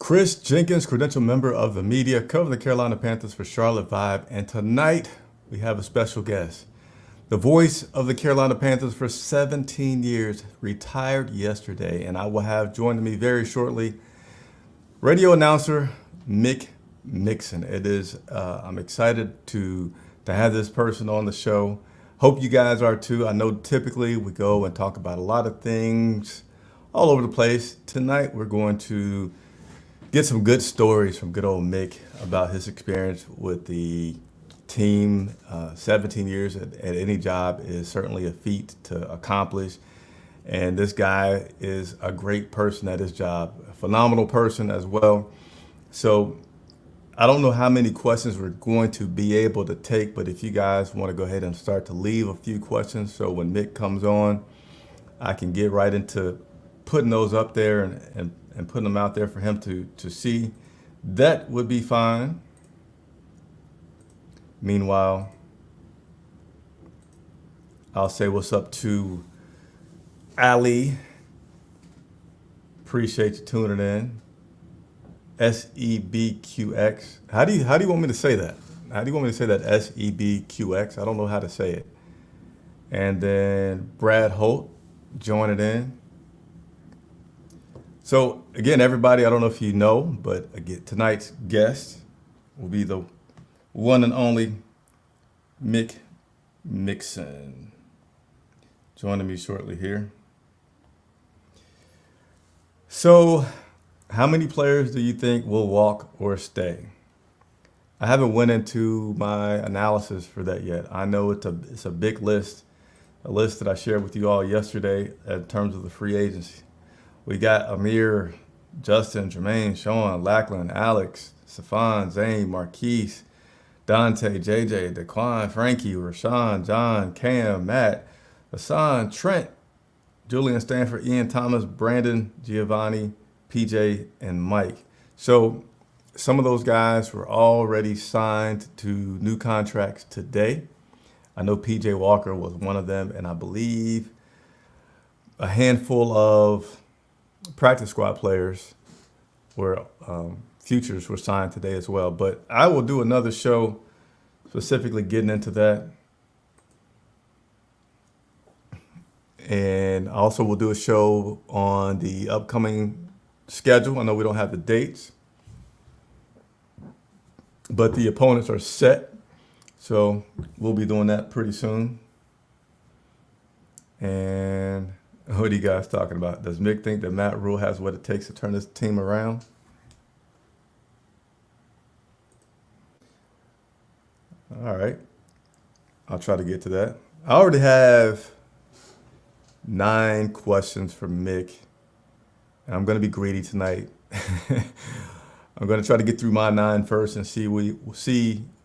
Chris Jenkins, credential member of the media, covering the Carolina Panthers for Charlotte Vibe. And tonight we have a special guest. The voice of the Carolina Panthers for 17 years, retired yesterday. And I will have joining me very shortly, radio announcer Mick Mixon. I'm excited to have this person on the show. Hope you guys are too. I know typically we go and talk about a lot of things all over the place. Tonight we're going to get some good stories from good old Mick about his experience with the team. 17 years at any job is certainly a feat to accomplish. And this guy is a great person at his job, a phenomenal person as well. So I don't know how many questions we're going to be able to take, but if you guys want to go ahead and start to leave a few questions, so when Mick comes on, I can get right into putting those up there and putting them out there for him to see, that would be fine. Meanwhile, I'll say what's up to Ali. Appreciate you tuning in. SEBQX. How do you want me to say that? How do you want me to say that? SEBQX. I don't know how to say it. And then Brad Holt joining in. So again, everybody, I don't know if you know, but again, tonight's guest will be the one and only Mick Mixon. Joining me shortly here. So, how many players do you think will walk or stay? I haven't went into my analysis for that yet. I know it's a big list, a list that I shared with you all yesterday in terms of the free agency. We got Amir, Justin, Jermaine, Sean, Lackland, Alex, Stefan, Zane, Marquise, Dante, JJ, Daquan, Frankie, Rashawn, John, Cam, Matt, Hassan, Trent, Julian Stanford, Ian Thomas, Brandon, Giovanni, PJ, and Mike. So some of those guys were already signed to new contracts today. I know PJ Walker was one of them, and I believe a handful of practice squad players were futures were signed today as well. But I will do another show specifically getting into that. And also we'll do a show on the upcoming schedule. I know we don't have the dates, but the opponents are set. So we'll be doing that pretty soon. And what are you guys talking about? Does Mick think that Matt Rule has what it takes to turn this team around? All right. I'll try to get to that. I already have 9 questions for Mick. And I'm going to be greedy tonight. I'm going to try to get through my 9 first and see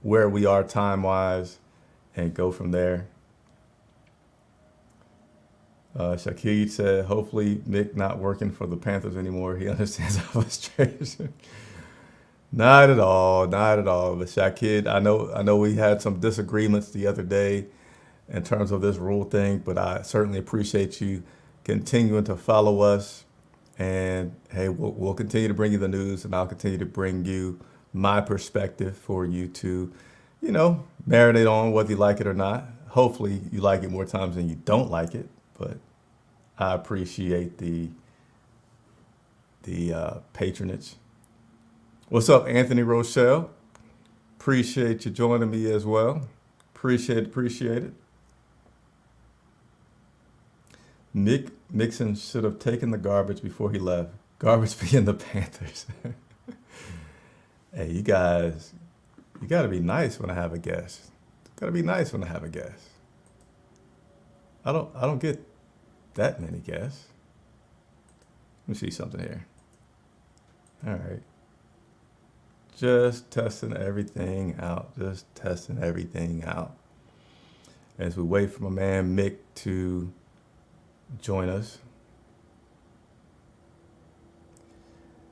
where we are time-wise and go from there. Shakid said, hopefully Mick not working for the Panthers anymore. He understands our frustration. Not at all. But Shakid, I know we had some disagreements the other day in terms of this rule thing, but I certainly appreciate you continuing to follow us. And hey, we'll continue to bring you the news, and I'll continue to bring you my perspective for you to, marinate on whether you like it or not. Hopefully you like it more times than you don't like it, but I appreciate the patronage. What's up, Anthony Rochelle? Appreciate you joining me as well. Appreciate it. Mick Mixon should have taken the garbage before he left. Garbage being the Panthers. Hey, you guys, you got to be nice when I have a guest. Got to be nice when I have a guest. I don't get that many guests. Let me see something here. All right. Just testing everything out. As we wait for my man Mick to join us.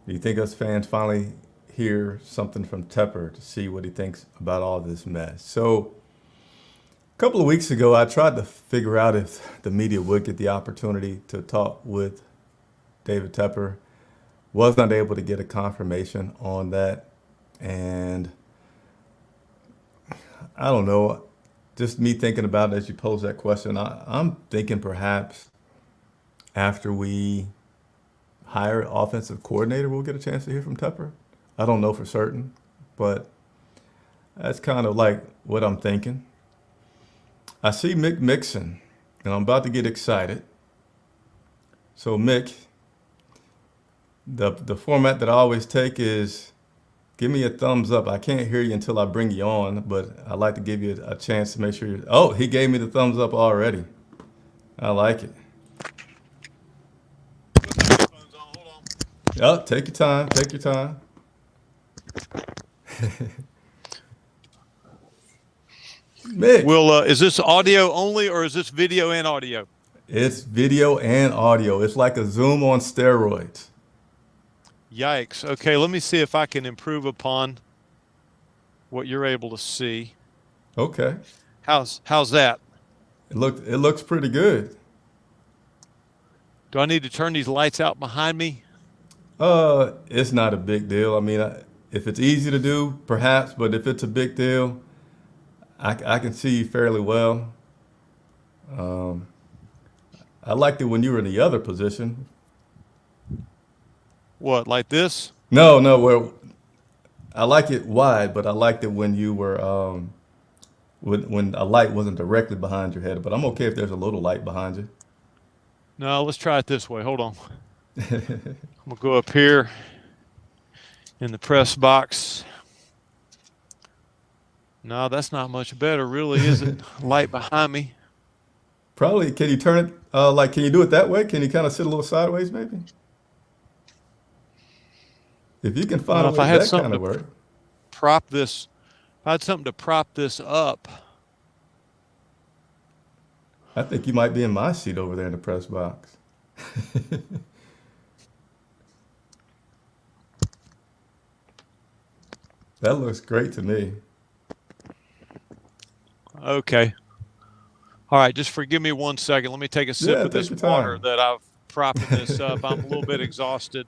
Do you think us fans finally hear something from Tepper to see what he thinks about all this mess? So a couple of weeks ago, I tried to figure out if the media would get the opportunity to talk with David Tepper. Was not able to get a confirmation on that. And I don't know, just me thinking about it as you pose that question, I'm thinking perhaps after we hire offensive coordinator, we'll get a chance to hear from Tepper. I don't know for certain, but that's kind of like what I'm thinking. I see Mick Mixon, and I'm about to get excited. So Mick, the format that I always take is give me a thumbs up. I can't hear you until I bring you on, but I'd like to give you a chance to make sure you. Oh, he gave me the thumbs up already. I like it. Oh, take your time. Take your time. Mick, Is this audio only or is this video and audio? it's video and audio. It's like a Zoom on steroids. Yikes. Okay, let me see if I can improve upon what you're able to see. Okay. How's that? It looks pretty good. Do I need to turn these lights out behind me? It's not a big deal. I mean, if it's easy to do, perhaps, but if it's a big deal, I can see you fairly well. Um, I liked it when you were in the other position. What, like this? No, no, where I like it wide, but I liked it when you were when a light wasn't directly behind your head. But I'm okay if there's a little light behind you. No, let's try it this way. Hold on. I'm gonna go up here in the press box. No, that's not much better, really, is it? Light behind me. Probably, can you turn it like can you do it that way? Can you kind of sit a little sideways maybe? If you can find Well, a if way I had that kind something of to work. prop this, if I had something to prop this up. I think you might be in my seat over there in the press box. That looks great to me. Okay. All right, just forgive me 1 second. Let me take a sip Yeah, of take this your water time. that I've propping this up. I'm a little bit exhausted.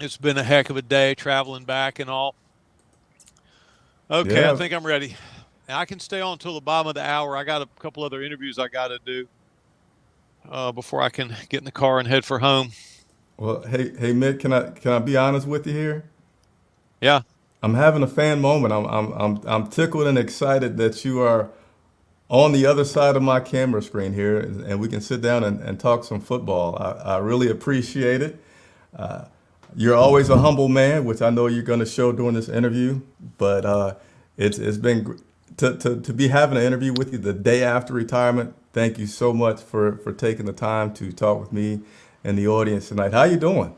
It's been a heck of a day traveling back and all. Okay, I Yeah. think I'm ready. Now, I can stay on until the bottom of the hour. I got a couple other interviews I got to do before I can get in the car and head for home. Well, hey, Mick, can I be honest with you here? Yeah. I'm having a fan moment. I'm tickled and excited that you are on the other side of my camera screen here, and we can sit down and talk some football. I really appreciate it. You're always a humble man, which I know you're going to show during this interview. But it's been to be having an interview with you the day after retirement. Thank you so much for taking the time to talk with me and the audience tonight. How you doing?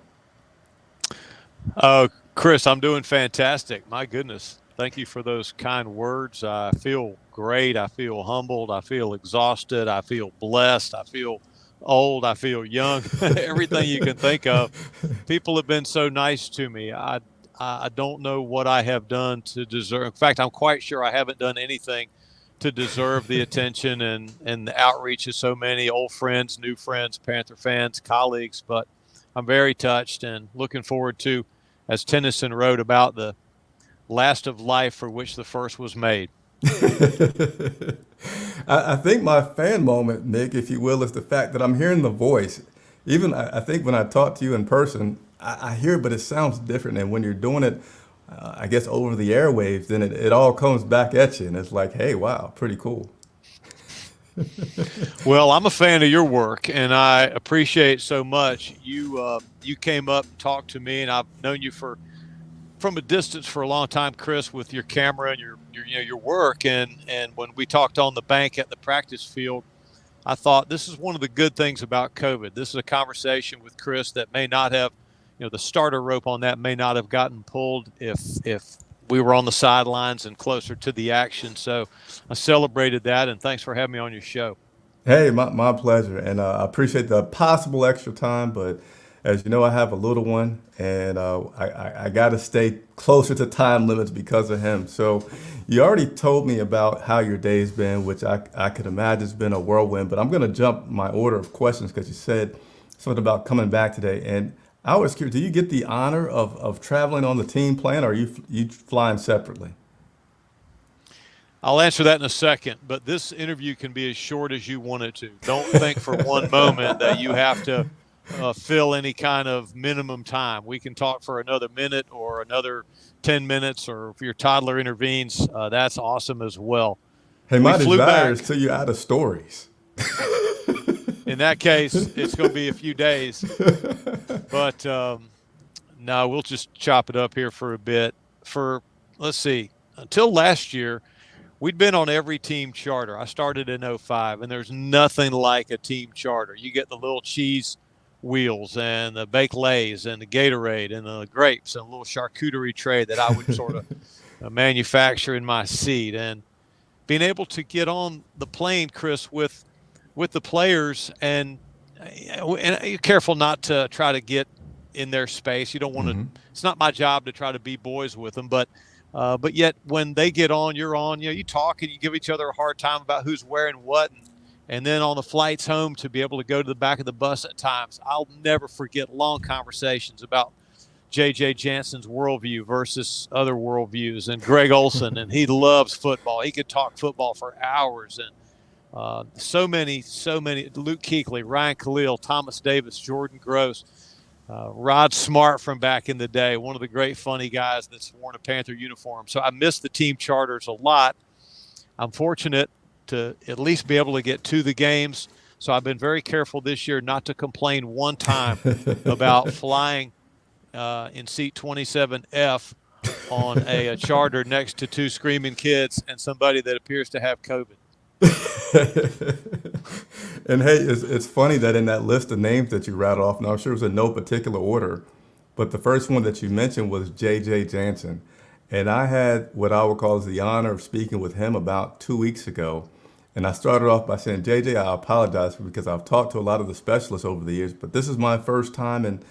Chris, I'm doing fantastic. My goodness. Thank you for those kind words. I feel great. I feel humbled. I feel exhausted. I feel blessed. I feel old. I feel young. Everything you can think of. People have been so nice to me. I don't know what I have done to deserve. In fact, I'm quite sure I haven't done anything to deserve the attention and the outreach of so many old friends, new friends, Panther fans, colleagues. But I'm very touched and looking forward to, as Tennyson wrote about, the last of life for which the first was made. I think my fan moment, Nick, if you will, is the fact that I'm hearing the voice. Even I think when I talk to you in person, I hear it, but it sounds different. And when you're doing it, I guess over the airwaves, then it all comes back at you, and it's like, hey, wow, pretty cool. Well, I'm a fan of your work, and I appreciate so much. You came up and talked to me, and I've known you from a distance for a long time, Chris, with your camera and your work. And when we talked on the bank at the practice field, I thought this is one of the good things about COVID. This is a conversation with Chris that may not have, the starter rope on that may not have gotten pulled if we were on the sidelines and closer to the action. So I celebrated that, and thanks for having me on your show. Hey, my pleasure. And I appreciate the possible extra time, but as you know, I have a little one, and I got to stay closer to time limits because of him. So you already told me about how your day's been, which I could imagine has been a whirlwind, but I'm going to jump my order of questions because you said something about coming back today. And I was curious, do you get the honor of traveling on the team plane, or are you flying separately? I'll answer that in a second, but this interview can be as short as you want it to. Don't think for one moment that you have to fill any kind of minimum time. We can talk for another minute or another 10 minutes, or if your toddler intervenes, that's awesome as well. Hey, my desire is till you're out of stories. In that case, it's going to be a few days. But no, we'll just chop it up here for a bit. Let's see, until last year, we'd been on every team charter. I started in 05, and there's nothing like a team charter. You get the little cheese wheels and the baked lays and the Gatorade and the grapes and a little charcuterie tray that I would sort of manufacture in my seat. And being able to get on the plane, Chris, with the players, and you're careful not to try to get in their space. You don't want to. It's not my job to try to be boys with them, but yet when they get on, you're on. You talk and you give each other a hard time about who's wearing what, and then on the flights home to be able to go to the back of the bus at times. I'll never forget long conversations about J.J. Jansen's worldview versus other worldviews, and Greg Olson, and he loves football. He could talk football for hours, and so many, Luke Kuechly, Ryan Khalil, Thomas Davis, Jordan Gross, Rod Smart from back in the day, one of the great funny guys that's worn a Panther uniform. So I miss the team charters a lot. I'm fortunate to at least be able to get to the games. So I've been very careful this year not to complain one time about flying in seat 27F on a charter next to two screaming kids and somebody that appears to have COVID. And hey, it's funny that in that list of names that you rattled off, now I'm sure it was in no particular order, but the first one that you mentioned was J.J. Jansen. And I had what I would call the honor of speaking with him about 2 weeks ago. And I started off by saying, JJ, I apologize because I've talked to a lot of the specialists over the years, but this is my first time in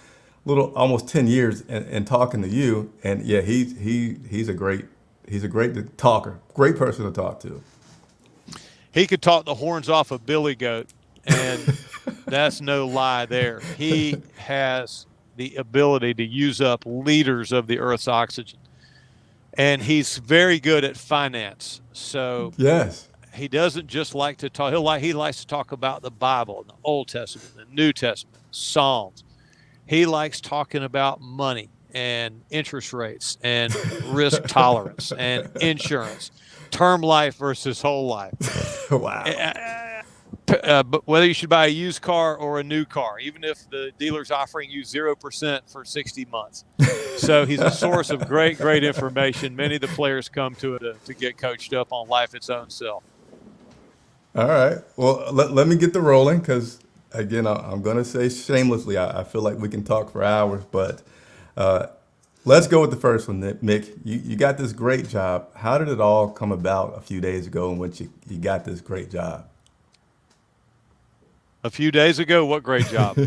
almost 10 years in talking to you. And yeah, he's a great talker, great person to talk to. He could talk the horns off a billy goat, and that's no lie there. He has the ability to use up liters of the Earth's oxygen, and he's very good at finance. So yes, he doesn't just like to talk. He likes to talk about the Bible, the Old Testament, the New Testament, Psalms. He likes talking about money and interest rates and risk tolerance and insurance, term life versus whole life. Wow. But whether you should buy a used car or a new car, even if the dealer's offering you 0% for 60 months. So he's a source of great information. Many of the players come to it to get coached up on life its own self. All right. Well, let me get the rolling because, again, I'm going to say shamelessly, I feel like we can talk for hours, but let's go with the first one, Mick. You got this great job. How did it all come about a few days ago in which you got this great job? A few days ago? What great job? To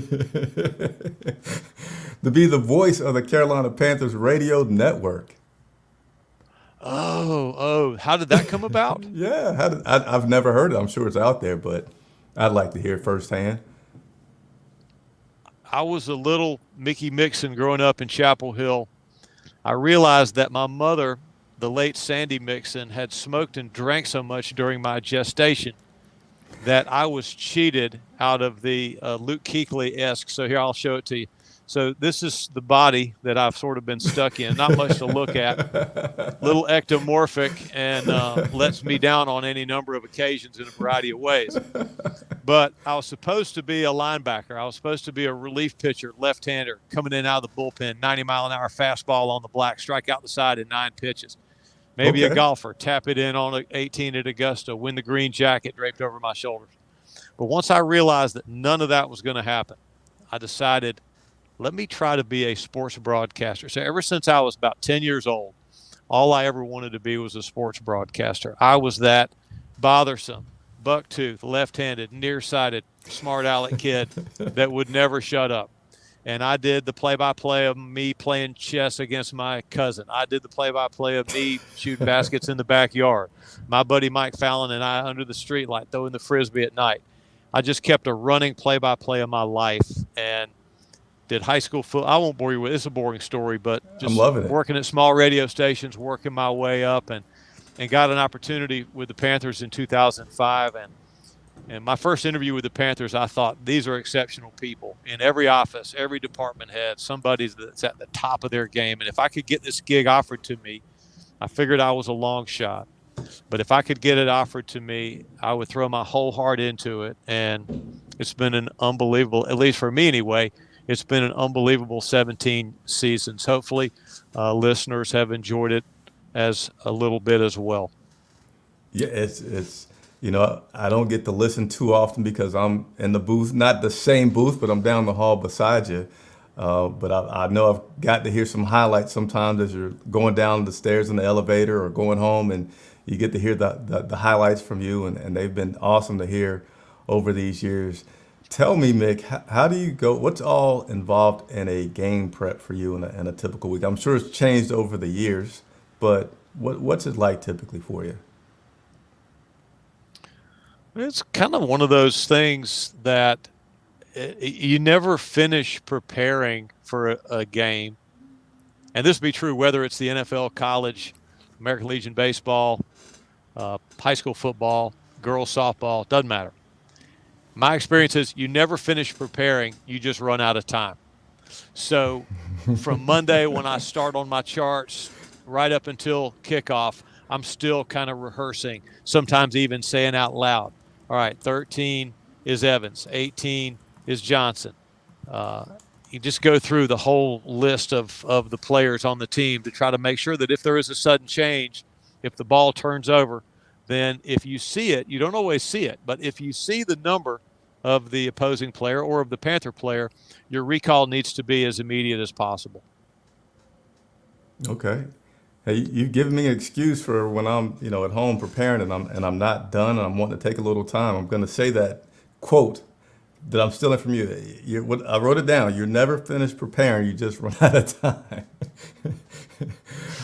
be the voice of the Carolina Panthers Radio Network. Oh, how did that come about? Yeah, I've never heard it. I'm sure it's out there, but I'd like to hear it firsthand. I was a little Mickey Mixon growing up in Chapel Hill. I realized that my mother, the late Sandy Mixon, had smoked and drank so much during my gestation that I was cheated out of the Luke Kuechly-esque. So here, I'll show it to you. So this is the body that I've sort of been stuck in. Not much to look at. Little ectomorphic, and lets me down on any number of occasions in a variety of ways. But I was supposed to be a linebacker. I was supposed to be a relief pitcher, left-hander, coming in out of the bullpen, 90-mile-an-hour fastball on the black, strike out the side in 9 pitches. Maybe a golfer, tap it in on 18 at Augusta, win the green jacket draped over my shoulders. But once I realized that none of that was going to happen, I decided, let me try to be a sports broadcaster. So ever since I was about 10 years old, all I ever wanted to be was a sports broadcaster. I was that bothersome, buck-toothed, left-handed, nearsighted, smart aleck kid that would never shut up. And I did the play-by-play of me playing chess against my cousin. I did the play-by-play of me shooting baskets in the backyard. My buddy Mike Fallon and I under the streetlight throwing the Frisbee at night. I just kept a running play-by-play of my life and did high school football. I won't bore you with it. It's a boring story, but just I'm loving it. Working at small radio stations, working my way up, and got an opportunity with the Panthers in 2005. And my first interview with the Panthers, I thought, these are exceptional people. In every office, every department head, somebody that's at the top of their game. And if I could get this gig offered to me, I figured I was a long shot. But if I could get it offered to me, I would throw my whole heart into it. And it's been an unbelievable, at least for me anyway, it's been an unbelievable 17 seasons. Hopefully, listeners have enjoyed it as a little bit as well. Yeah, it's I don't get to listen too often because I'm in the booth, not the same booth, but I'm down the hall beside you. But I know I've got to hear some highlights sometimes as you're going down the stairs in the elevator or going home, and you get to hear the highlights from you, and they've been awesome to hear over these years. Tell me, Mick, how do you go? What's all involved in a game prep for you in a typical week? I'm sure it's changed over the years, but what's it like typically for you? It's kind of one of those things that you never finish preparing for a game. And this would be true whether it's the NFL, college, American Legion baseball, high school football, girls softball, doesn't matter. My experience is you never finish preparing, you just run out of time. So from Monday when I start on my charts right up until kickoff, I'm still kind of rehearsing, sometimes even saying out loud, all right, 13 is Evans, 18 is Johnson. You just go through the whole list of the players on the team to try to make sure that if there is a sudden change, if the ball turns over, then if you see it, you don't always see it, but if you see the number of the opposing player or of the Panther player, your recall needs to be as immediate as possible. Okay. Hey, you've given me an excuse for when I'm, at home preparing and I'm not done and I'm wanting to take a little time. I'm going to say that quote that I'm stealing from you. I wrote it down. You're never finished preparing. You just run out of time.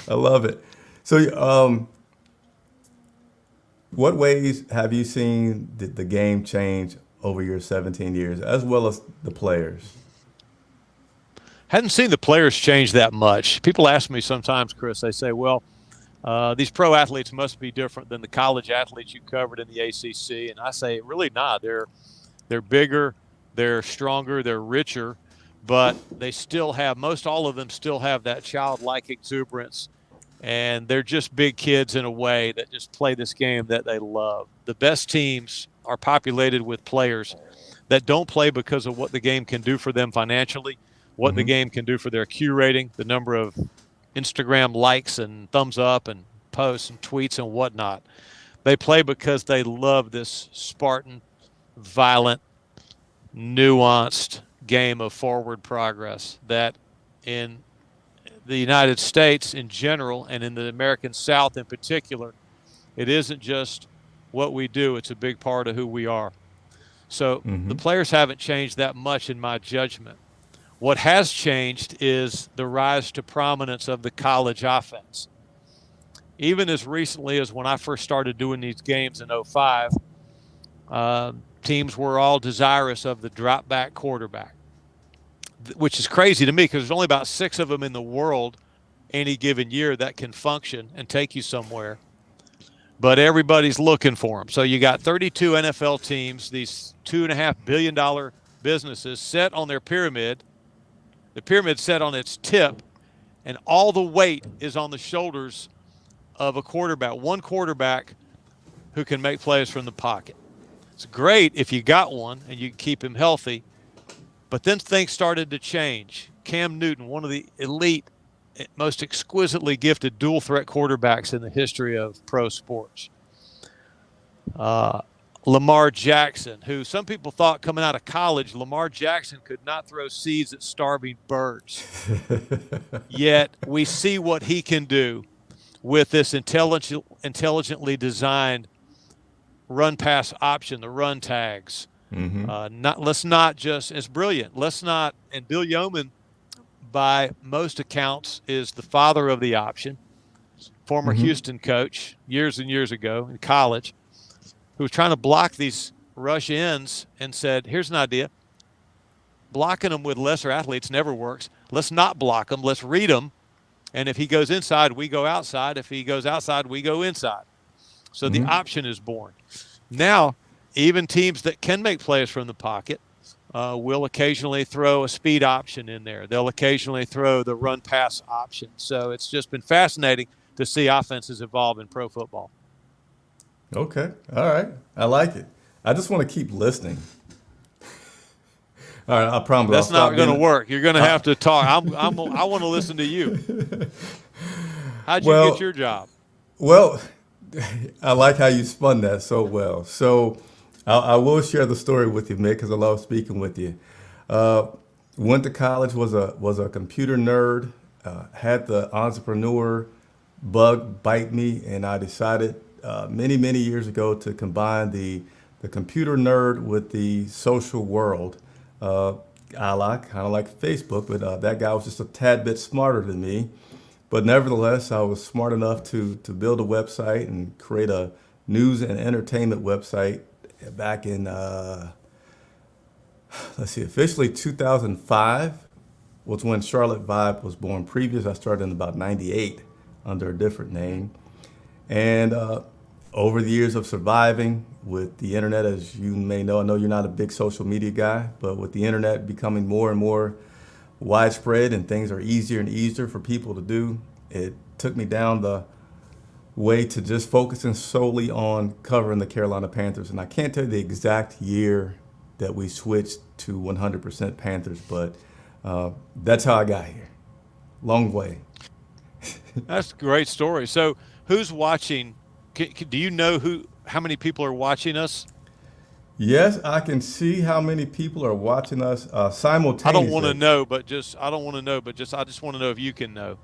I love it. So, what ways have you seen the game change over your 17 years, as well as the players? Hadn't seen the players change that much. People ask me sometimes, Chris, they say, well, these pro athletes must be different than the college athletes you covered in the ACC. And I say, really not. They're bigger, they're stronger, they're richer, but they still have, most all of them still have that childlike exuberance. And they're just big kids in a way that just play this game that they love. The best teams are populated with players that don't play because of what the game can do for them financially, what the game can do for their Q rating, the number of Instagram likes and thumbs up and posts and tweets and whatnot. They play because they love this Spartan, violent, nuanced game of forward progress that in the United States in general and in the American South in particular, it isn't just what we do, it's a big part of who we are. So the players haven't changed that much in my judgment. What has changed is the rise to prominence of the college offense. Even as recently as when I first started doing these games in 2005, teams were all desirous of the drop back quarterback, which is crazy to me because there's only about 6 of them in the world any given year that can function and take you somewhere. But everybody's looking for them. So you got 32 NFL teams, these $2.5 billion businesses set on their pyramid. The pyramid set on its tip, and all the weight is on the shoulders of a quarterback, one quarterback who can make plays from the pocket. It's great if you got one and you can keep him healthy. But then things started to change. Cam Newton, one of the elite, most exquisitely gifted dual threat quarterbacks in the history of pro sports. Lamar Jackson, who some people thought coming out of college, Lamar Jackson could not throw seeds at starving birds. Yet we see what he can do with this intelligently designed run pass option, the run tags, Let's not just, it's brilliant. Let's not, and Bill Yeoman, by most accounts, is the father of the option, former Houston coach years and years ago in college, who was trying to block these rush ends and said, here's an idea. Blocking them with lesser athletes never works. Let's not block them. Let's read them. And if he goes inside, we go outside. If he goes outside, we go inside. So the option is born. Now, even teams that can make plays from the pocket will occasionally throw a speed option in there. They'll occasionally throw the run-pass option. So it's just been fascinating to see offenses evolve in pro football. Okay. All right. I like it. I just want to keep listening. All right. I promise. That's not going to work. You're going to have to talk. I want to listen to you. How'd you get your job? Well, I like how you spun that so well. So I will share the story with you, Mick, because I love speaking with you. Went to college, was a computer nerd, had the entrepreneur bug bite me, and I decided many years ago to combine the computer nerd with the social world. Kind of like Facebook, but that guy was just a tad bit smarter than me. But nevertheless, I was smart enough to build a website and create a news and entertainment website back in, officially 2005 was when Charlotte Vibe was born. Previous, I started in about 98 under a different name. And over the years of surviving with the internet, as you may know, I know you're not a big social media guy, but with the internet becoming more and more widespread and things are easier and easier for people to do, it took me down the way to just focusing solely on covering the Carolina Panthers. And I can't tell you the exact year that we switched to 100% Panthers, but that's how I got here. Long way. That's a great story. So who's watching? Do you know how many people are watching us? Yes, I can see how many people are watching us simultaneously. I don't want to know, but I just want to know if you can know.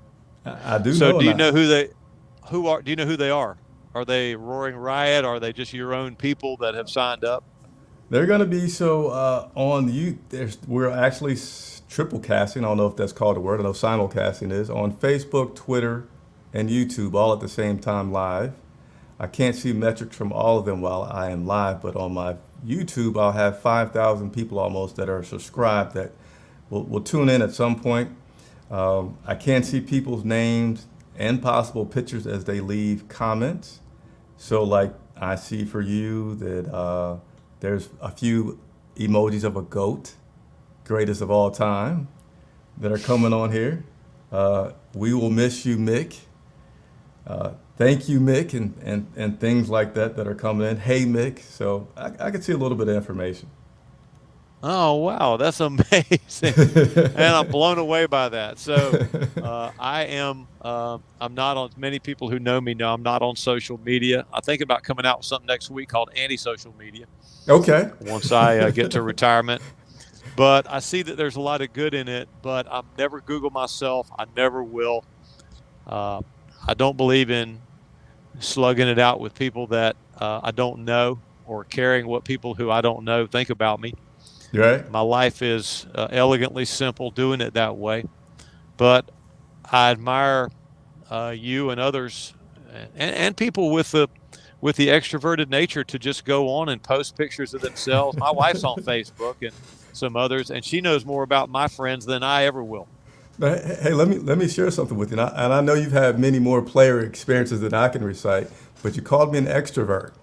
I do know. So do you know who they are? Are they Roaring Riot? Are they just your own people that have signed up? They're going to be on you. We're actually triple casting. I don't know if that's called a word. I know simulcasting is on Facebook, Twitter, and YouTube all at the same time live. I can't see metrics from all of them while I am live, but on my YouTube, I'll have 5,000 people almost that are subscribed that will tune in at some point. I can't see people's names and possible pictures as they leave comments. So like I see for you that there's a few emojis of a goat, greatest of all time, that are coming on here. We will miss you, Mick. Thank you, Mick, and things like that are coming in. Hey, Mick. So I can see a little bit of information. Oh, wow. That's amazing. And I'm blown away by that. So I'm not on, many people who know me know I'm not on social media. I think about coming out with something next week called anti-social media. Okay. Once I get to retirement. But I see that there's a lot of good in it, but I'm never Google myself. I never will. I don't believe in slugging it out with people that I don't know or caring what people who I don't know think about me. Right. My life is elegantly simple doing it that way. But I admire you and others and people with the extroverted nature to just go on and post pictures of themselves. My wife's on Facebook and some others, and she knows more about my friends than I ever will. Hey, let me share something with you. And I know you've had many more player experiences than I can recite, but you called me an extrovert.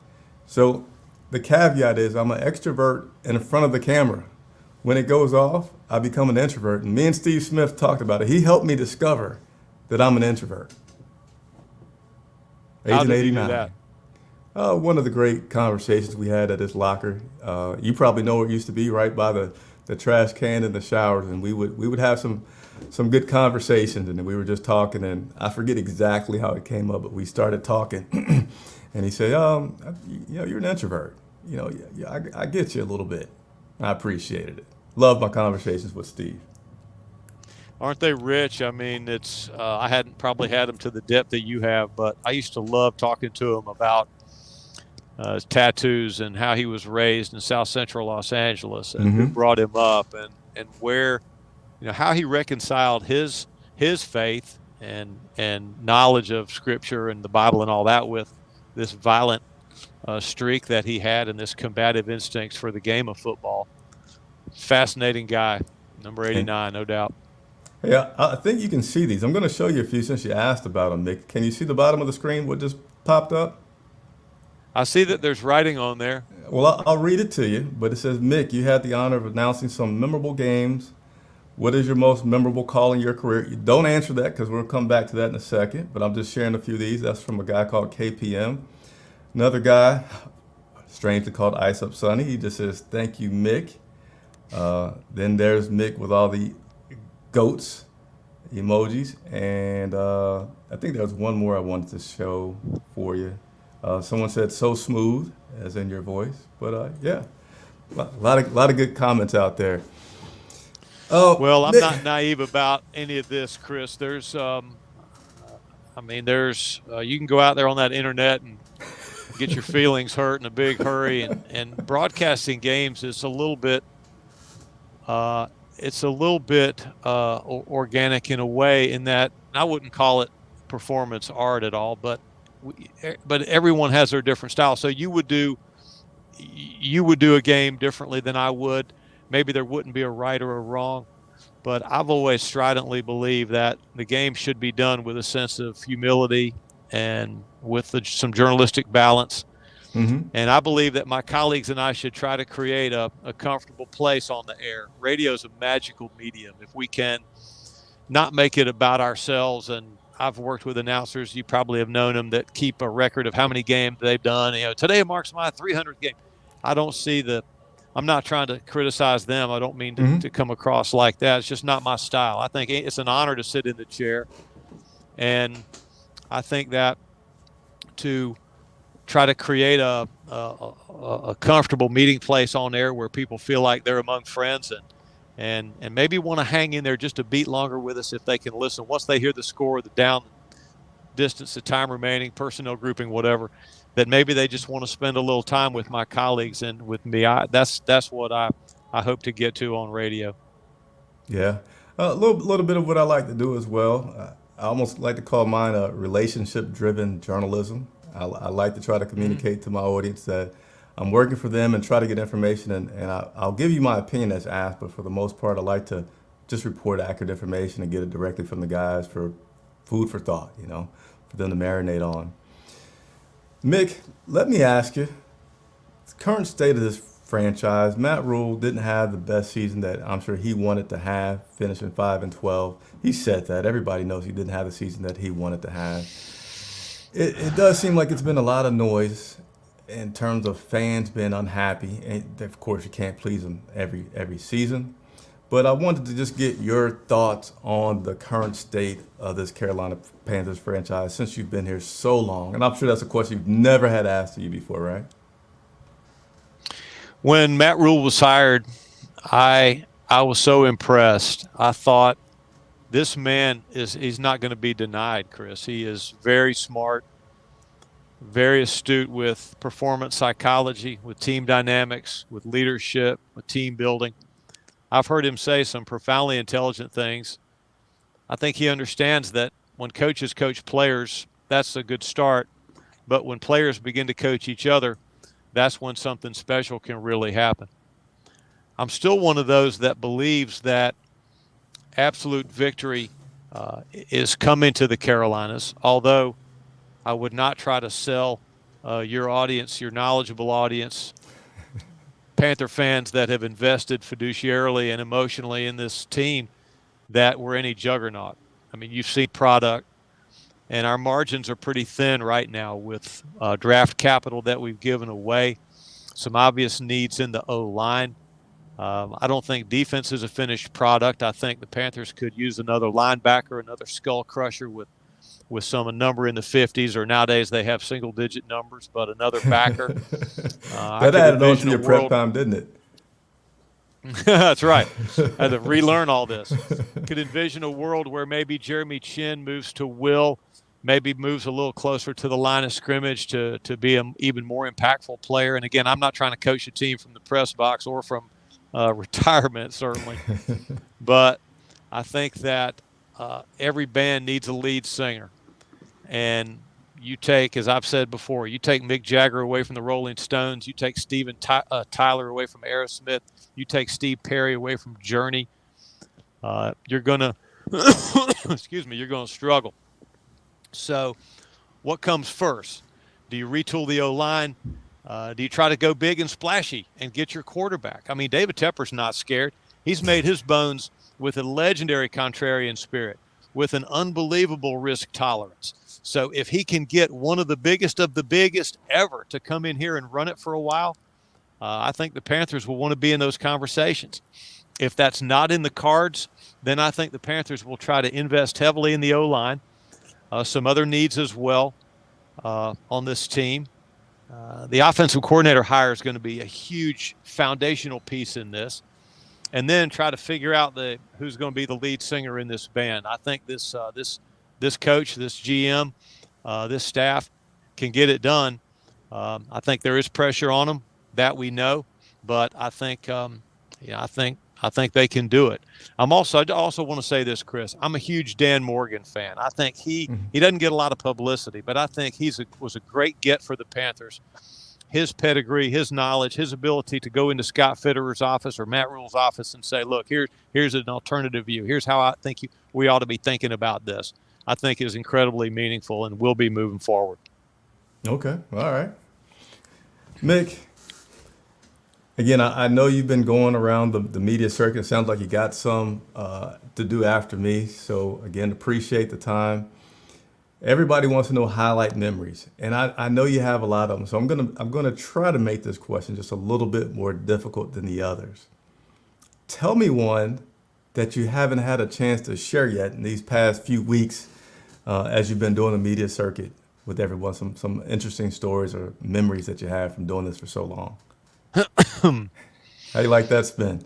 So the caveat is I'm an extrovert in front of the camera. When it goes off, I become an introvert. And me and Steve Smith talked about it. He helped me discover that I'm an introvert. Agent 89. One of the great conversations we had at his locker. You probably know where it used to be, right by the trash can in the showers, and we would have some good conversations, and then we were just talking, and I forget exactly how it came up, but we started talking, and he said, you're an introvert. I get you a little bit. I appreciated it. Love my conversations with Steve. Aren't they rich? I mean, it's I hadn't probably had them to the depth that you have, but I used to love talking to him about tattoos and how he was raised in South Central Los Angeles and who brought him up and where, how he reconciled his faith and knowledge of Scripture and the Bible and all that with this violent streak that he had and this combative instincts for the game of football. Fascinating guy, number 89, no doubt. Yeah, I think you can see these. I'm going to show you a few since you asked about them, Mick. Can you see the bottom of the screen, what just popped up? I see that there's writing on there. Well, I'll read it to you, but it says, Mick, you had the honor of announcing some memorable games. What is your most memorable call in your career? You don't answer that because we'll come back to that in a second, but I'm just sharing a few of these. That's from a guy called KPM. Another guy, strangely called Ice Up Sunny, he just says, thank you, Mick. Then there's Mick with all the goats emojis, and I think there's one more I wanted to show for you. Someone said so smooth, as in your voice, but yeah, a lot of good comments out there. Well, I'm not naive about any of this, Chris. There's you can go out there on that internet and get your feelings hurt in a big hurry, and broadcasting games is a little bit organic in a way, in that I wouldn't call it performance art at all, but everyone has their different style. So you would do a game differently than I would. Maybe there wouldn't be a right or a wrong, but I've always stridently believed that the game should be done with a sense of humility and with some journalistic balance. And I believe that my colleagues and I should try to create a comfortable place on the air. Radio is a magical medium. If we can not make it about ourselves, and I've worked with announcers, you probably have known them, that keep a record of how many games they've done. Today marks my 300th game. I'm not trying to criticize them. I don't mean to come across like that. It's just not my style. I think it's an honor to sit in the chair. And I think that to try to create a comfortable meeting place on air where people feel like they're among friends and maybe want to hang in there just a beat longer with us if they can listen. Once they hear the score, the down distance, the time remaining, personnel grouping, whatever, that maybe they just want to spend a little time with my colleagues and with me. That's what I hope to get to on radio. Yeah, a little bit of what I like to do as well. I almost like to call mine a relationship-driven journalism. I like to try to communicate to my audience that I'm working for them and try to get information, and I'll give you my opinion as asked, but for the most part, I like to just report accurate information and get it directly from the guys for food for thought, for them to marinate on. Mick, let me ask you, the current state of this franchise, Matt Rule didn't have the best season that I'm sure he wanted to have, finishing 5-12. He said that. Everybody knows he didn't have the season that he wanted to have. It does seem like it's been a lot of noise in terms of fans being unhappy. And of course, you can't please them every season. But I wanted to just get your thoughts on the current state of this Carolina Panthers franchise since you've been here so long. And I'm sure that's a question you've never had asked of you before, right? When Matt Rule was hired, I was so impressed. I thought, this man he's not going to be denied, Chris. He is very smart, very astute with performance psychology, with team dynamics, with leadership, with team building. I've heard him say some profoundly intelligent things. I think he understands that when coaches coach players, that's a good start. But when players begin to coach each other, that's when something special can really happen. I'm still one of those that believes that absolute victory is coming to the Carolinas, although I would not try to sell your audience, your knowledgeable audience, Panther fans that have invested fiduciarily and emotionally in this team, that we're any juggernaut. I mean, you've seen product, and our margins are pretty thin right now with draft capital that we've given away, some obvious needs in the O-line. I don't think defense is a finished product. I think the Panthers could use another linebacker, another skull crusher with some number in the 50s, or nowadays they have single-digit numbers, but another backer. That added on to your prep time, didn't it? That's right. I had to relearn all this. Could envision a world where maybe Jeremy Chin moves to Will, maybe moves a little closer to the line of scrimmage to be an even more impactful player. And again, I'm not trying to coach a team from the press box or from retirement, certainly. But I think that every band needs a lead singer. And you take, as I've said before, you take Mick Jagger away from the Rolling Stones, you take Steven Tyler away from Aerosmith, you take Steve Perry away from Journey, you're going to, excuse me, you're going to struggle. So what comes first? Do you retool the O-line? Do you try to go big and splashy and get your quarterback? I mean, David Tepper's not scared. He's made his bones with a legendary contrarian spirit, with an unbelievable risk tolerance. So if he can get one of the biggest ever to come in here and run it for a while, I think the Panthers will want to be in those conversations. If that's not in the cards, then I think the Panthers will try to invest heavily in the O-line, some other needs as well on this team. The offensive coordinator hire is going to be a huge foundational piece in this. And then try to figure out who's going to be the lead singer in this band. I think this coach, this GM, this staff can get it done. I think there is pressure on them, that we know, but I think I think they can do it. I also want to say this, Chris. I'm a huge Dan Morgan fan. I think he doesn't get a lot of publicity, but I think was a great get for the Panthers. His pedigree, his knowledge, his ability to go into Scott Fitterer's office or Matt Rule's office and say, look, here's an alternative view. Here's how I think we ought to be thinking about this. I think is incredibly meaningful and will be moving forward. Okay. All right. Mick, again, I know you've been going around the media circuit. It sounds like you got some to do after me. So, again, appreciate the time. Everybody wants to know highlight memories, and I know you have a lot of them. So I'm gonna try to make this question just a little bit more difficult than the others. Tell me one that you haven't had a chance to share yet in these past few weeks as you've been doing the media circuit with everyone. Some interesting stories or memories that you have from doing this for so long. How do you like that spin?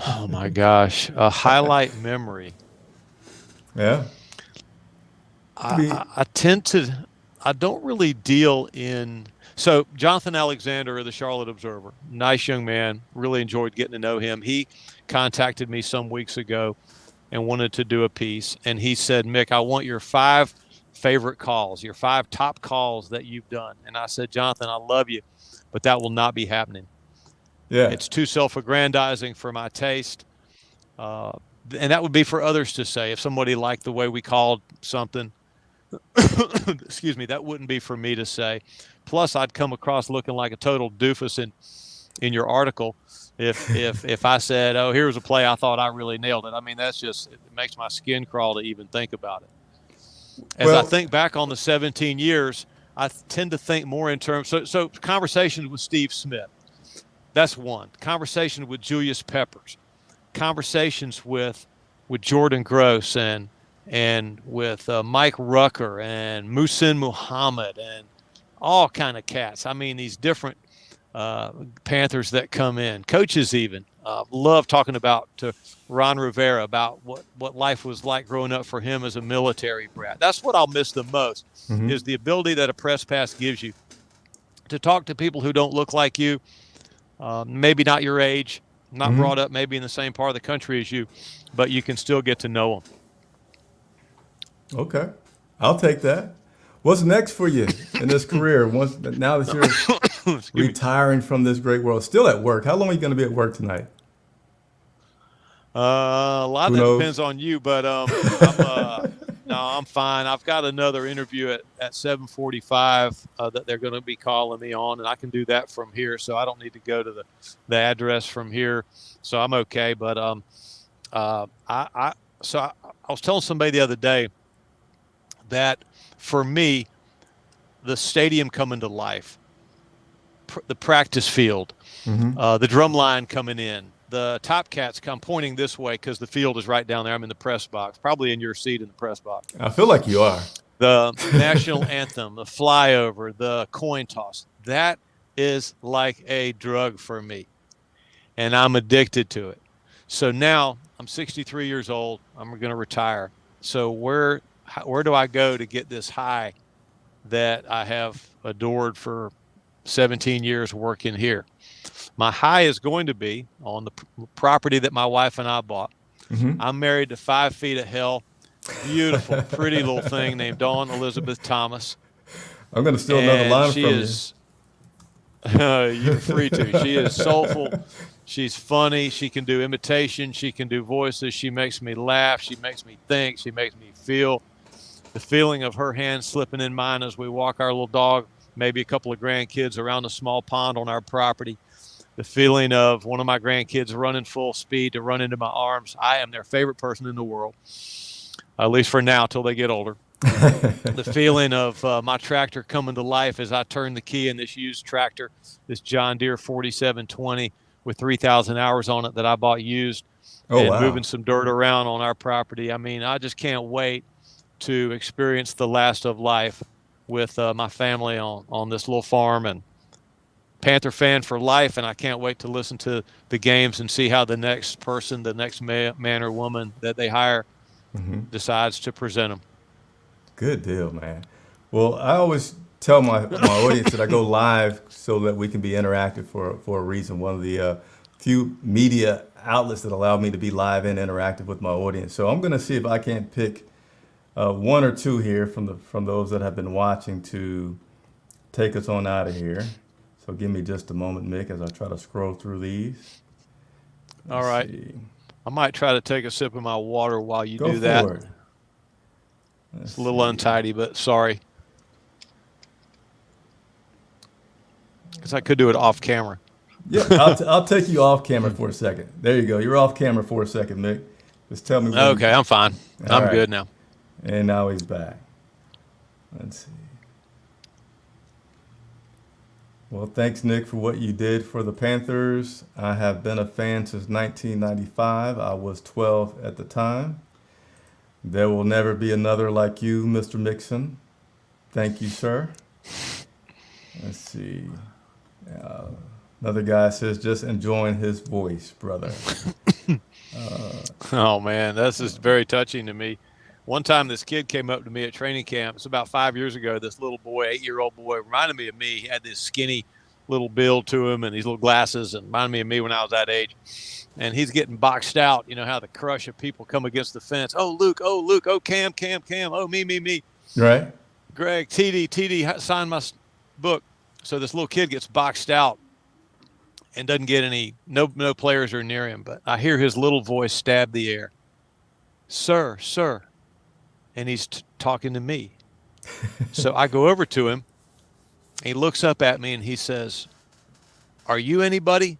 Oh my gosh, a highlight memory. Yeah. I don't really deal in. So Jonathan Alexander of the Charlotte Observer, nice young man, really enjoyed getting to know him. He contacted me some weeks ago and wanted to do a piece. And he said, Mick, I want your 5 favorite calls, your 5 top calls that you've done. And I said, Jonathan, I love you, but that will not be happening. Yeah. It's too self-aggrandizing for my taste. And that would be for others to say. If somebody liked the way we called something, excuse me, that wouldn't be for me to say. Plus, I'd come across looking like a total doofus in your article if I said, oh, here's a play I thought I really nailed it. I mean, it makes my skin crawl to even think about it. As I think back on the 17 years, I tend to think more in terms. So conversations with Steve Smith, that's one. Conversation with Julius Peppers, conversations with Jordan Gross and with Mike Rucker and Muhsin Muhammad and all kind of cats. I mean, these different Panthers that come in, coaches even. Love talking to Ron Rivera about what life was like growing up for him as a military brat. That's what I'll miss the most, is the ability that a press pass gives you to talk to people who don't look like you, maybe not your age, not brought up maybe in the same part of the country as you, but you can still get to know them. Okay, I'll take that. What's next for you in this career? Now that you're retiring from this great world, still at work. How long are you going to be at work tonight? A lot of that depends on you, but I'm fine. I've got another interview at 7:45 that they're going to be calling me on, and I can do that from here, so I don't need to go to the address from here, so I'm okay. But I was telling somebody the other day that for me, the stadium coming to life, the practice field, the drum line coming in, the Top Cats come pointing this way because the field is right down there. I'm in the press box, probably in your seat in the press box. I feel like you are. The national anthem, the flyover, the coin toss, that is like a drug for me, and I'm addicted to it. So now I'm 63 years old. I'm going to retire. So where do I go to get this high that I have adored for 17 years working here? My high is going to be on the property that my wife and I bought. Mm-hmm. I'm married to 5 feet of hell, beautiful, pretty little thing named Dawn Elizabeth Thomas. I'm going to steal another And line she from is, you're free to. She is soulful. She's funny. She can do imitation. She can do voices. She makes me laugh. She makes me think. She makes me feel. The feeling of her hand slipping in mine as we walk our little dog, maybe a couple of grandkids around a small pond on our property. The feeling of one of my grandkids running full speed to run into my arms. I am their favorite person in the world, at least for now, till they get older. The feeling of my tractor coming to life as I turn the key in this used tractor, this John Deere 4720 with 3,000 hours on it that I bought used, and wow. moving some dirt around on our property. I mean, I just can't wait to experience the last of life with my family on this little farm, and Panther fan for life. And I can't wait to listen to the games and see how the next person, the next man or woman that they hire decides to present them. Good deal, man. Well, I always tell my audience that I go live so that we can be interactive for a reason. One of the few media outlets that allow me to be live and interactive with my audience. So I'm going to see if I can't pick one or two here from those that have been watching to take us on out of here. So give me just a moment, Mick, as I try to scroll through these. All right. See. I might try to take a sip of my water while you Go do that. for it. It's a little untidy, but sorry. Because I could do it off camera. Yeah, I'll take you off camera for a second. There you go. You're off camera for a second, Mick. Just tell me. Okay, I'm fine. I'm right. good now. And now he's back. Let's see. Well, thanks, Nick, for what you did for the Panthers. I have been a fan since 1995. I was 12 at the time. There will never be another like you, Mr. Mixon. Thank you, sir. Let's see. Another guy says, just enjoying his voice, brother. Oh, man, this is very touching to me. One time this kid came up to me at training camp. It's about 5 years ago. This little boy, 8-year-old boy, reminded me of me. He had this skinny little build to him and these little glasses, and reminded me of me when I was that age. And he's getting boxed out. You know how the crush of people come against the fence. Oh, Luke, oh, Cam, oh, me. Right. Greg, TD, signed my book. So this little kid gets boxed out and doesn't get no players are near him. But I hear his little voice stab the air. Sir. And he's talking to me. So I go over to him. He looks up at me and he says, "Are you anybody?"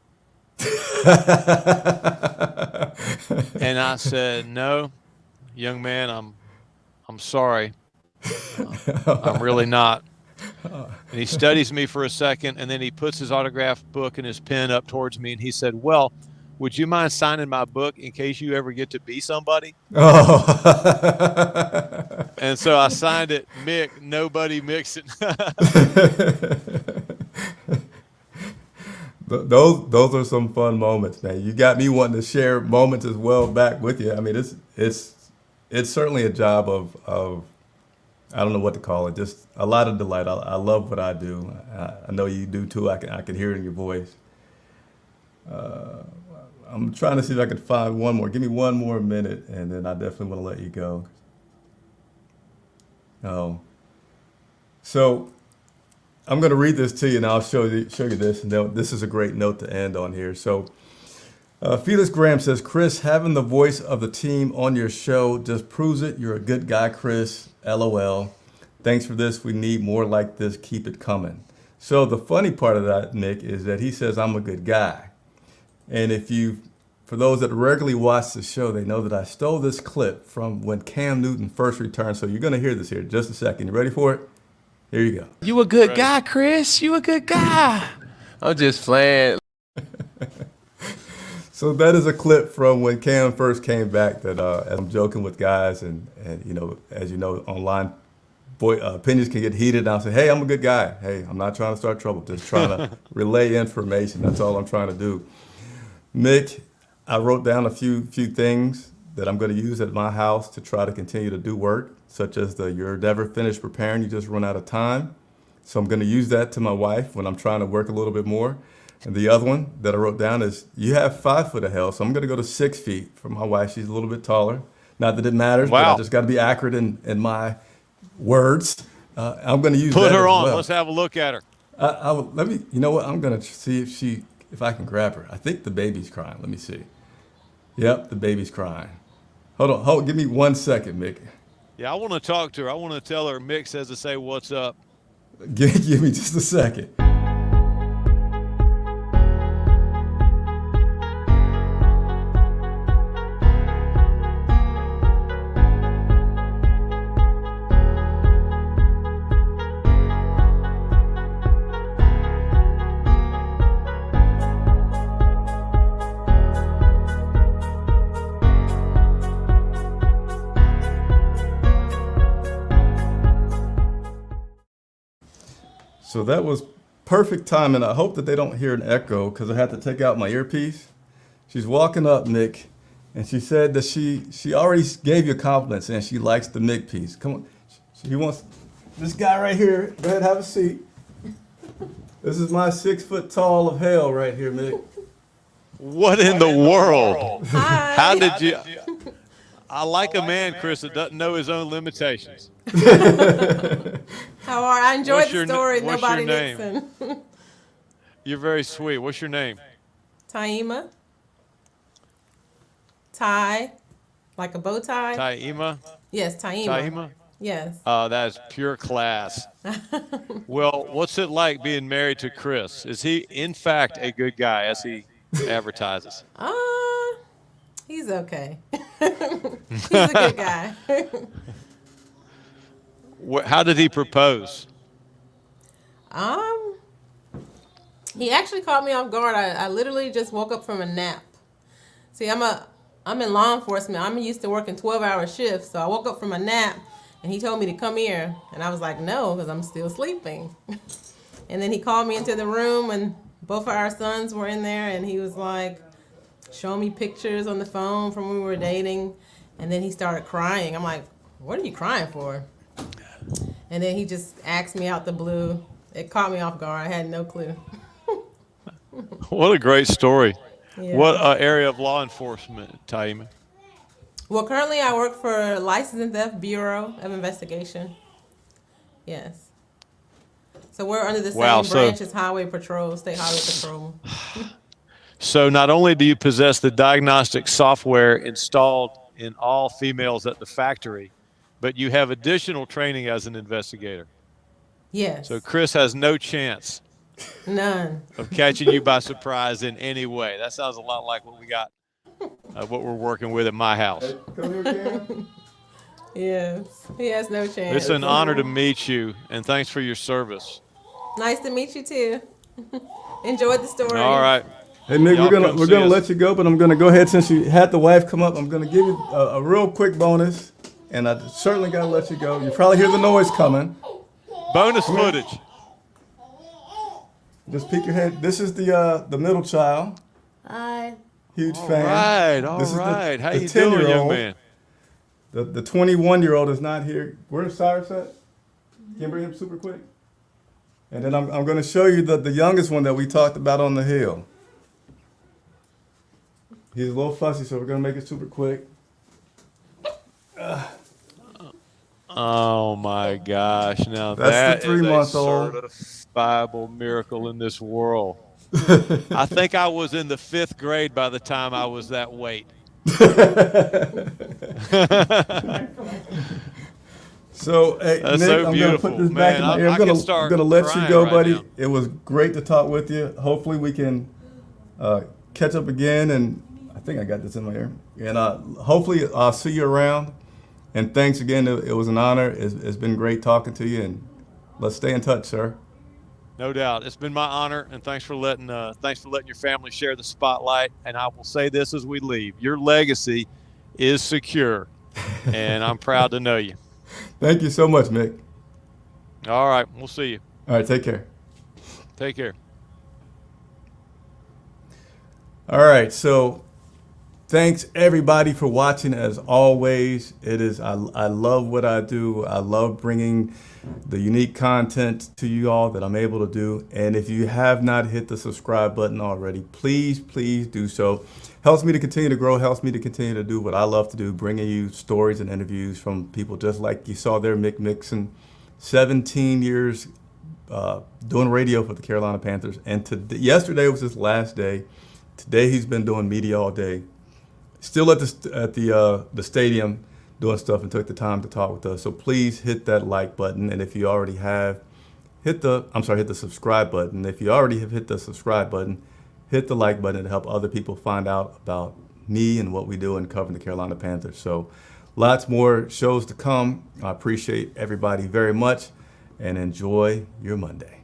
And I said, "No, young man, I'm sorry. I'm really not." And he studies me for a second, and then he puts his autograph book and his pen up towards me, and he said, "Well, would you mind signing my book in case you ever get to be somebody?" Oh. And so I signed it, Mick, Nobody Mixon. Those are some fun moments, man. You got me wanting to share moments as well back with you. I mean, it's certainly a job of I don't know what to call it, just a lot of delight. I love what I do. I know you do too. I can hear it in your voice. I'm trying to see if I can find one more. Give me one more minute, and then I definitely want to let you go. Oh, so I'm going to read this to you, and I'll show you this. And then this is a great note to end on here. So Felix Graham says, "Chris, having the voice of the team on your show just proves it. You're a good guy, Chris. LOL. Thanks for this. We need more like this. Keep it coming." So the funny part of that, Nick, is that he says I'm a good guy. And for those that regularly watch the show, they know that I stole this clip from when Cam Newton first returned. So you're going to hear this here in just a second. You ready for it? Here you go. You a good guy, Chris. You a good guy. I'm just playing. So that is a clip from when Cam first came back that as I'm joking with guys and you know, as you know, online opinions can get heated. And I'll say, hey, I'm a good guy. Hey, I'm not trying to start trouble. Just trying to relay information. That's all I'm trying to do. Mick, I wrote down a few things that I'm going to use at my house to try to continue to do work, such as you're never finished preparing, you just run out of time. So I'm going to use that to my wife when I'm trying to work a little bit more. And the other one that I wrote down is, you have 5 foot of hell, so I'm going to go to 6 feet for my wife. She's a little bit taller. Not that it matters, but I just got to be accurate in my words. I'm going to use Put that her as on. well. Let's have a look at her. Let me. You know what? I'm going to see if I can grab her. I think the baby's crying. Let me see. Yep, the baby's crying. Hold on. Give me 1 second, Mick. Yeah, I want to talk to her. I want to tell her Mick says to say what's up. Give me just a second. So that was perfect timing. I hope that they don't hear an echo because I had to take out my earpiece. She's walking up, Mick, and she said that she already gave you a compliment saying she likes the Mick piece. Come on. She wants this guy right here. Go ahead, have a seat. This is my 6 foot tall of hell right here, Mick. What in the world? Hi. How did you? I like a man, Chris, that doesn't know his own limitations. How are I? Enjoyed What's the your story. what's Nobody your name? Nixon. You're very sweet. What's your name? Taima. Tie. Like a bow tie? Taima? Yes, Taima. Taima? Yes. That is pure class. Well, what's it like being married to Chris? Is he, in fact, a good guy, as he advertises? He's okay. He's a good guy. How did he propose? He actually caught me off guard. I literally just woke up from a nap. See, I'm in law enforcement. I'm used to working 12-hour shifts, so I woke up from a nap, and he told me to come here, and I was like, no, because I'm still sleeping. And then he called me into the room, and both of our sons were in there, and he was like showing me pictures on the phone from when we were dating, and then he started crying. I'm like, what are you crying for? And then he just asked me out the blue. It caught me off guard. I had no clue. What a great story. Yeah. What area of law enforcement, Taima? Well, currently I work for License and Theft Bureau of Investigation. Yes. So we're under the same branch as Highway Patrol, State Highway Patrol. So not only do you possess the diagnostic software installed in all females at the factory, but you have additional training as an investigator. Yes. So Chris has no chance None. of catching you by surprise in any way. That sounds a lot like what we got, what we're working with at my house. Come here, Cam. Yes. He has no chance. It's an honor to meet you, and thanks for your service. Nice to meet you too. Enjoyed the story. All right. Hey, Mick, Y'all we're come gonna see us. let you go, but I'm gonna go ahead since you had the wife come up. I'm gonna give you a real quick bonus, and I certainly gotta let you go. You probably hear the noise coming. Bonus footage. Just peek your head. This is the middle child. Hi. Huge All fan. right. This is How the you doing, young 10-year-old. man? The 21-year-old is not here. Where's Cyrus at? Can you bring him super quick? And then I'm going to show you the youngest one that we talked about on the hill. He's a little fussy, so we're going to make it super quick. Oh my gosh! Now That's the that is a 3-month-old. certifiable miracle in this world. I think I was in the 5th grade by the time I was that weight. So, hey, That's Nick, so I'm going to beautiful. put this back Man, in my ear. I I'm can going start to let you crying go, right buddy. now. It was great to talk with you. Hopefully we can catch up again, and I think I got this in my ear. And hopefully I'll see you around. And thanks again. It was an honor. It's been great talking to you, and let's stay in touch, sir. No doubt, it's been my honor, and thanks for letting your family share the spotlight. And I will say this as we leave: your legacy is secure, and I'm proud to know you. Thank you so much, Mick. All right, we'll see you. All right, take care. Take care. All right, so Thanks everybody for watching. As always, I love what I do. I love bringing the unique content to you all that I'm able to do. And if you have not hit the subscribe button already, please do so. Helps me to continue to grow, helps me to continue to do what I love to do, bringing you stories and interviews from people just like you saw there, Mick Mixon, 17 years doing radio for the Carolina Panthers. And yesterday was his last day. Today he's been doing media all day. Still at the stadium doing stuff, and took the time to talk with us. So please hit that like button, and if you already have, hit the subscribe button. If you already have hit the subscribe button, hit the like button to help other people find out about me and what we do in covering the Carolina Panthers. So lots more shows to come. I appreciate everybody very much, and enjoy your Monday.